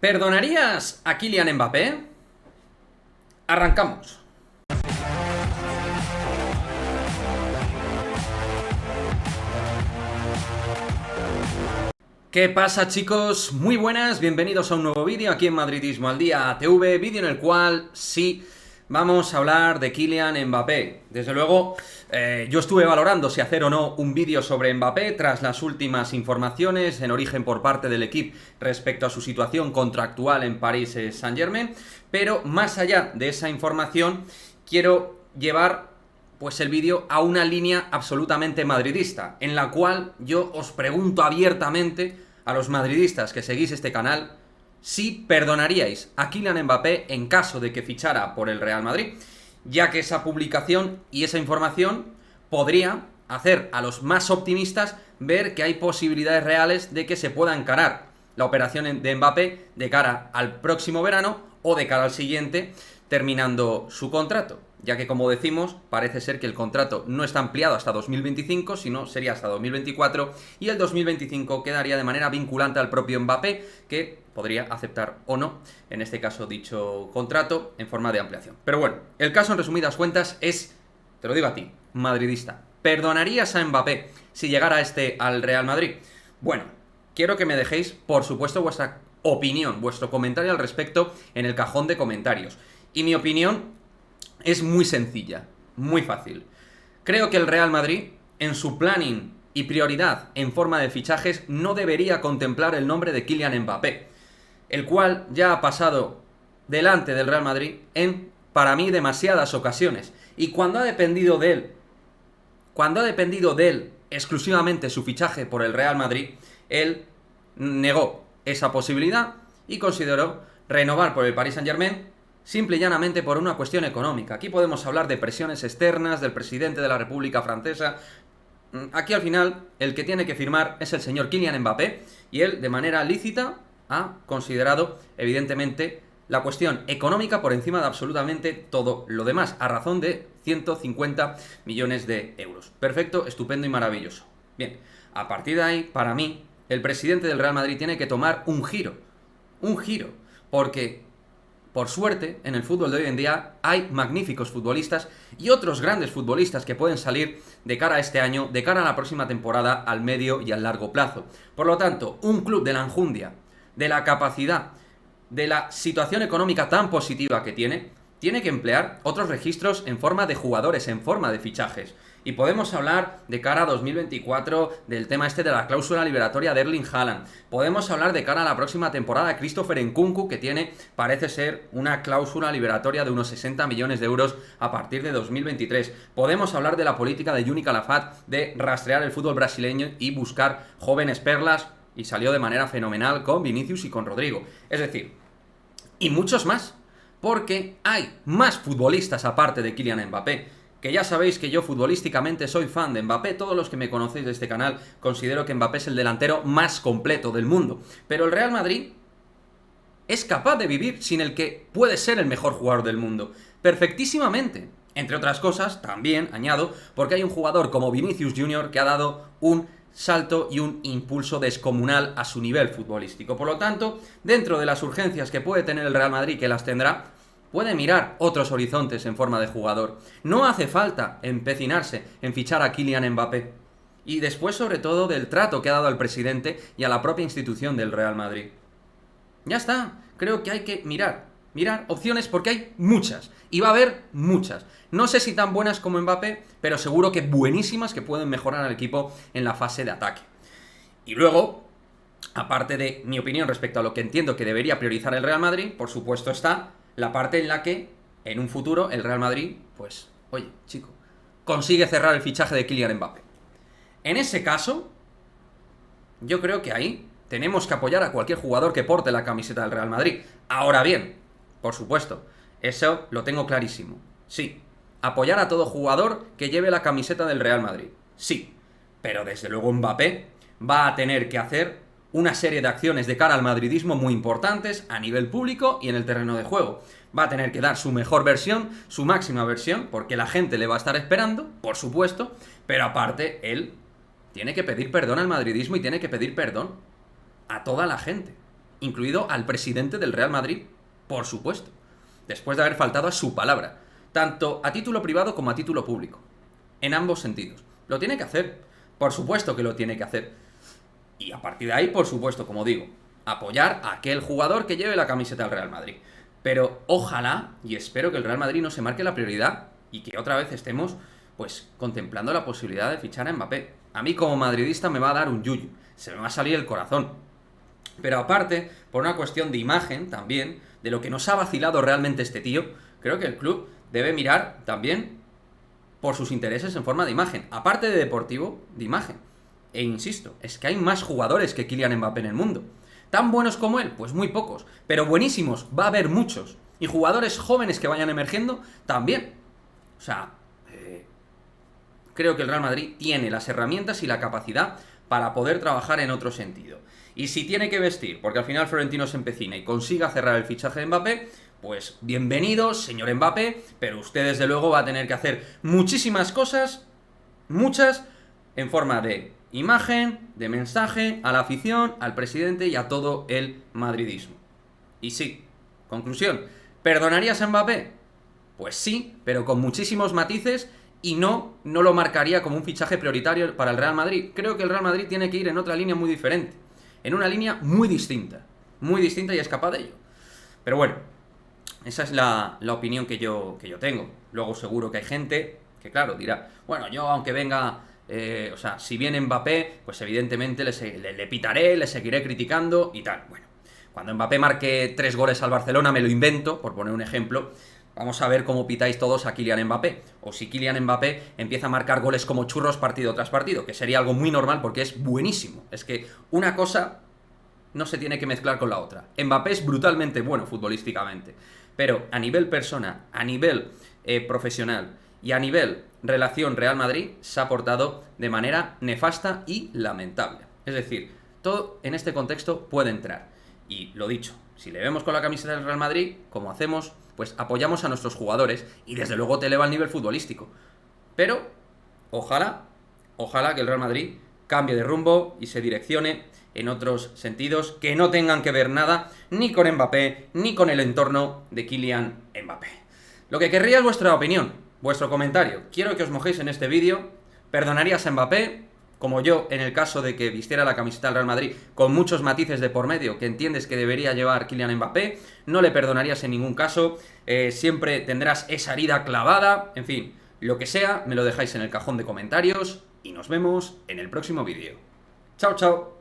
¿Perdonarías a Kylian Mbappé? Arrancamos. ¿Qué pasa, chicos? Muy buenas, bienvenidos a un nuevo vídeo aquí en Madridismo al Día TV, vídeo en el cual sí vamos a hablar de Kylian Mbappé. Desde luego, yo estuve valorando si hacer o no un vídeo sobre Mbappé tras las últimas informaciones en origen por parte del equipo respecto a su situación contractual en Paris Saint-Germain, pero más allá de esa información, quiero llevar pues el vídeo a una línea absolutamente madridista, en la cual yo os pregunto abiertamente a los madridistas que seguís este canal si perdonaríais a Kylian Mbappé en caso de que fichara por el Real Madrid, ya que esa publicación y esa información podría hacer a los más optimistas ver que hay posibilidades reales de que se pueda encarar la operación de Mbappé de cara al próximo verano o de cara al siguiente, terminando su contrato, ya que, como decimos, parece ser que el contrato no está ampliado hasta 2025, sino sería hasta 2024, y el 2025 quedaría de manera vinculante al propio Mbappé, que podría aceptar o no, en este caso, dicho contrato en forma de ampliación. Pero bueno, el caso en resumidas cuentas es, te lo digo a ti, madridista, ¿perdonarías a Mbappé si llegara al Real Madrid? Bueno, quiero que me dejéis, por supuesto, vuestra opinión, vuestro comentario al respecto en el cajón de comentarios. Y mi opinión es muy sencilla, muy fácil. Creo que el Real Madrid, en su planning y prioridad en forma de fichajes, no debería contemplar el nombre de Kylian Mbappé, el cual ya ha pasado delante del Real Madrid en, para mí, demasiadas ocasiones. Y cuando ha dependido de él exclusivamente su fichaje por el Real Madrid, él negó esa posibilidad y consideró renovar por el Paris Saint-Germain simple y llanamente por una cuestión económica. Aquí podemos hablar de presiones externas, del presidente de la República Francesa. Aquí al final el que tiene que firmar es el señor Kylian Mbappé, y él, de manera lícita, ha considerado evidentemente la cuestión económica por encima de absolutamente todo lo demás, a razón de 150 millones de euros. Perfecto, estupendo y maravilloso. Bien, a partir de ahí, para mí, el presidente del Real Madrid tiene que tomar un giro, porque por suerte, en el fútbol de hoy en día hay magníficos futbolistas y otros grandes futbolistas que pueden salir de cara a este año, de cara a la próxima temporada, al medio y al largo plazo. Por lo tanto, un club de la enjundia, de la capacidad, de la situación económica tan positiva que tiene que emplear otros registros en forma de jugadores, en forma de fichajes. Y podemos hablar de cara a 2024 del tema de la cláusula liberatoria de Erling Haaland. Podemos hablar de cara a la próxima temporada de Christopher Nkunku, que parece ser una cláusula liberatoria de unos 60 millones de euros a partir de 2023. Podemos hablar de la política de Juni Calafat de rastrear el fútbol brasileño y buscar jóvenes perlas, y salió de manera fenomenal con Vinicius y con Rodrigo. Es decir, y muchos más, porque hay más futbolistas aparte de Kylian Mbappé, que ya sabéis que yo futbolísticamente soy fan de Mbappé. Todos los que me conocéis de este canal considero que Mbappé es el delantero más completo del mundo. Pero el Real Madrid es capaz de vivir sin el que puede ser el mejor jugador del mundo, perfectísimamente. Entre otras cosas, también, añado, porque hay un jugador como Vinicius Junior que ha dado un salto y un impulso descomunal a su nivel futbolístico. Por lo tanto, dentro de las urgencias que puede tener el Real Madrid, que las tendrá, puede mirar otros horizontes en forma de jugador. No hace falta empecinarse en fichar a Kylian Mbappé. Y después, sobre todo, del trato que ha dado al presidente y a la propia institución del Real Madrid. Ya está. Creo que hay que mirar opciones, porque hay muchas. Y va a haber muchas. No sé si tan buenas como Mbappé, pero seguro que buenísimas, que pueden mejorar al equipo en la fase de ataque. Y luego, aparte de mi opinión respecto a lo que entiendo que debería priorizar el Real Madrid, por supuesto está la parte en la que, en un futuro, el Real Madrid, pues, oye, chico, consigue cerrar el fichaje de Kylian Mbappé. En ese caso, yo creo que ahí tenemos que apoyar a cualquier jugador que porte la camiseta del Real Madrid. Ahora bien, por supuesto, eso lo tengo clarísimo. Sí, apoyar a todo jugador que lleve la camiseta del Real Madrid. Sí, pero desde luego Mbappé va a tener que hacer una serie de acciones de cara al madridismo muy importantes a nivel público y en el terreno de juego. Va a tener que dar su mejor versión, su máxima versión, porque la gente le va a estar esperando, por supuesto, pero aparte él tiene que pedir perdón al madridismo y tiene que pedir perdón a toda la gente. incluido al presidente del Real Madrid, por supuesto, después de haber faltado a su palabra, tanto a título privado como a título público, en ambos sentidos. Lo tiene que hacer, por supuesto que lo tiene que hacer. Y a partir de ahí, por supuesto, como digo, apoyar a aquel jugador que lleve la camiseta del Real Madrid. Pero ojalá y espero que el Real Madrid no se marque la prioridad y que otra vez estemos pues contemplando la posibilidad de fichar a Mbappé. A mí como madridista me va a dar un yuyu, se me va a salir el corazón. Pero aparte, por una cuestión de imagen también, de lo que nos ha vacilado realmente este tío, creo que el club debe mirar también por sus intereses en forma de imagen, aparte de deportivo, de imagen. E insisto, es que hay más jugadores que Kylian Mbappé en el mundo. ¿Tan buenos como él? Pues muy pocos. Pero buenísimos, va a haber muchos. Y jugadores jóvenes que vayan emergiendo, también. O sea, creo que el Real Madrid tiene las herramientas y la capacidad para poder trabajar en otro sentido. Y si tiene que vestir, porque al final Florentino se empecina y consiga cerrar el fichaje de Mbappé, pues bienvenidos, señor Mbappé, pero usted desde luego va a tener que hacer muchísimas cosas, muchas, en forma de imagen, de mensaje a la afición, al presidente y a todo el madridismo. Y sí, conclusión, ¿perdonarías a Mbappé? Pues sí, pero con muchísimos matices y no lo marcaría como un fichaje prioritario para el Real Madrid. Creo que el Real Madrid tiene que ir en otra línea muy diferente, en una línea muy distinta y es capaz de ello. Pero bueno, esa es la opinión que yo tengo. Luego seguro que hay gente que, claro, dirá, bueno, yo aunque venga, o sea, si viene Mbappé, pues evidentemente le pitaré, le seguiré criticando y tal. Bueno, cuando Mbappé marque 3 goles al Barcelona, me lo invento, por poner un ejemplo, vamos a ver cómo pitáis todos a Kylian Mbappé. O si Kylian Mbappé empieza a marcar goles como churros partido tras partido, que sería algo muy normal porque es buenísimo. Es que una cosa no se tiene que mezclar con la otra. Mbappé es brutalmente bueno futbolísticamente, pero a nivel persona, a nivel profesional y a nivel relación Real Madrid se ha portado de manera nefasta y lamentable. Es decir, todo en este contexto puede entrar. Y lo dicho, si le vemos con la camiseta del Real Madrid, como hacemos, pues apoyamos a nuestros jugadores y desde luego te eleva el nivel futbolístico. Pero ojalá que el Real Madrid cambie de rumbo y se direccione en otros sentidos que no tengan que ver nada ni con Mbappé ni con el entorno de Kylian Mbappé. Lo que querría es vuestra opinión, vuestro comentario. Quiero que os mojéis en este vídeo. ¿Perdonarías a Mbappé? Como yo, en el caso de que vistiera la camiseta del Real Madrid, con muchos matices de por medio que entiendes que debería llevar Kylian Mbappé, no le perdonarías en ningún caso, siempre tendrás esa herida clavada, en fin, lo que sea, me lo dejáis en el cajón de comentarios y nos vemos en el próximo vídeo. Chao, chao.